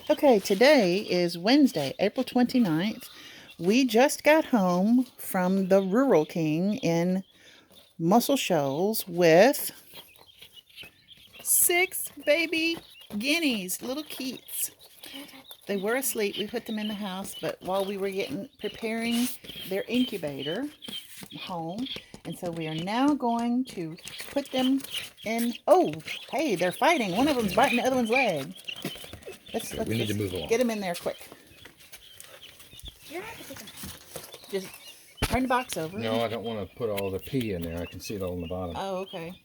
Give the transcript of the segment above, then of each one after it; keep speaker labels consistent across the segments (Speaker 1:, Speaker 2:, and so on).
Speaker 1: Okay, today is Wednesday, April 29th. We just got home from the Rural King in Muscle Shoals with 6 baby guineas, little keets. They were asleep. We put them in the house, but while we were preparing their incubator home, and so we are now going to put them in. Oh, hey, they're fighting. One of them's biting the other one's leg.
Speaker 2: We need to move along.
Speaker 1: Get them in there quick. Just turn the box over.
Speaker 2: No, I don't want to put all the pee in there. I can see it all on the bottom.
Speaker 1: Oh, okay.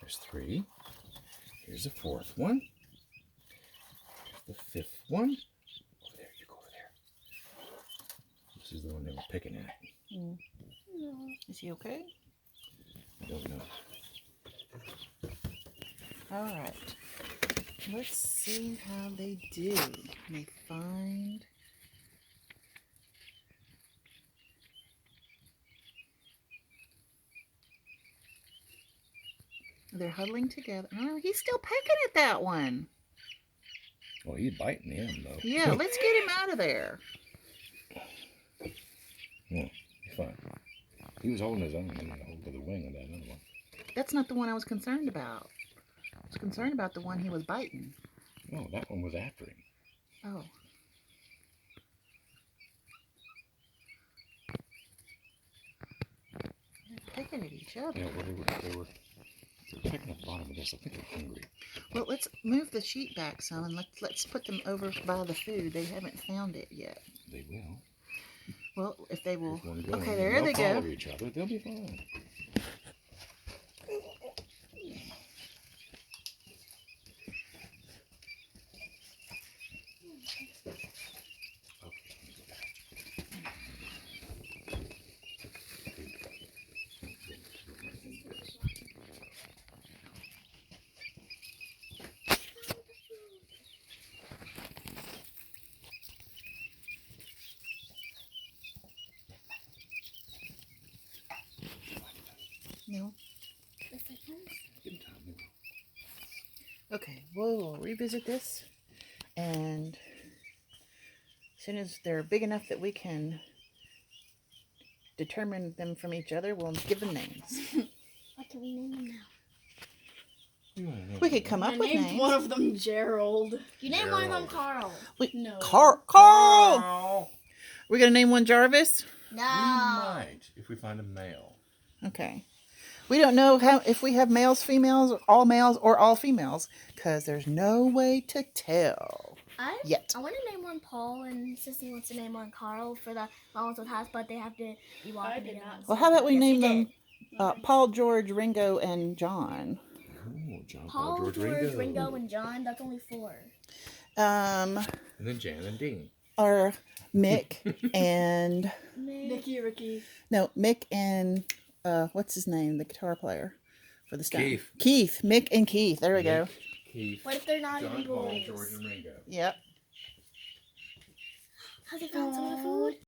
Speaker 2: There's 3. Here's the 4th one. Here's the 5th one. Over there, you go over there. This is the one they were picking at.
Speaker 1: Mm. Is he okay?
Speaker 2: I don't know.
Speaker 1: All right. Let's see how they do. They find. They're huddling together. Oh, he's still pecking at that one.
Speaker 2: Well, he's biting him, though.
Speaker 1: Yeah, let's get him out of there.
Speaker 2: Yeah, he's fine. He was holding his own and hold to the wing of that other one.
Speaker 1: That's not the one I was concerned about. I was concerned about the one he was biting.
Speaker 2: No, that one was after him.
Speaker 1: Oh. They're pecking at each other.
Speaker 2: Yeah, well, they were checking at the bottom of this. I think they're hungry.
Speaker 1: Well, let's move the sheet back some and let's put them over by the food. They haven't found it yet.
Speaker 2: They will.
Speaker 1: Well, if they will.
Speaker 2: Okay,
Speaker 1: Okay, there they go.
Speaker 2: They'll follow each other. They'll be fine.
Speaker 1: No. Okay, we'll revisit this, and as soon as they're big enough that we can determine them from each other, we'll give them names.
Speaker 3: What can we name them now?
Speaker 1: We could come up with names.
Speaker 4: One of them Gerald.
Speaker 3: You name one of them Carl.
Speaker 4: No.
Speaker 1: Carl! We're going to name one Jarvis?
Speaker 3: No.
Speaker 2: We might if we find a male.
Speaker 1: Okay. We don't know if we have males, females, or all females, because there's no way to tell yet.
Speaker 3: I want to name one Paul, and Sissy wants to name one Carl for the ones with house, but they have to be walking together.
Speaker 1: Well, how about we
Speaker 3: Yes,
Speaker 1: name
Speaker 3: you
Speaker 1: them
Speaker 3: did.
Speaker 1: Paul, George, Ringo, and John?
Speaker 2: Oh, John,
Speaker 3: Paul,
Speaker 2: George,
Speaker 3: Ringo, and John. That's only 4.
Speaker 2: And then Jan and Dean.
Speaker 1: Or Mick and...
Speaker 4: Nicky, Ricky.
Speaker 1: No, Mick and... what's his name? The guitar player for the stuff.
Speaker 2: Keith.
Speaker 1: Mick and Keith. There we go.
Speaker 2: Keith.
Speaker 3: What if they're not
Speaker 2: John,
Speaker 3: even
Speaker 2: Paul,
Speaker 3: boys?
Speaker 2: George, and Ringo.
Speaker 1: Yep.
Speaker 3: Have they found some of the food?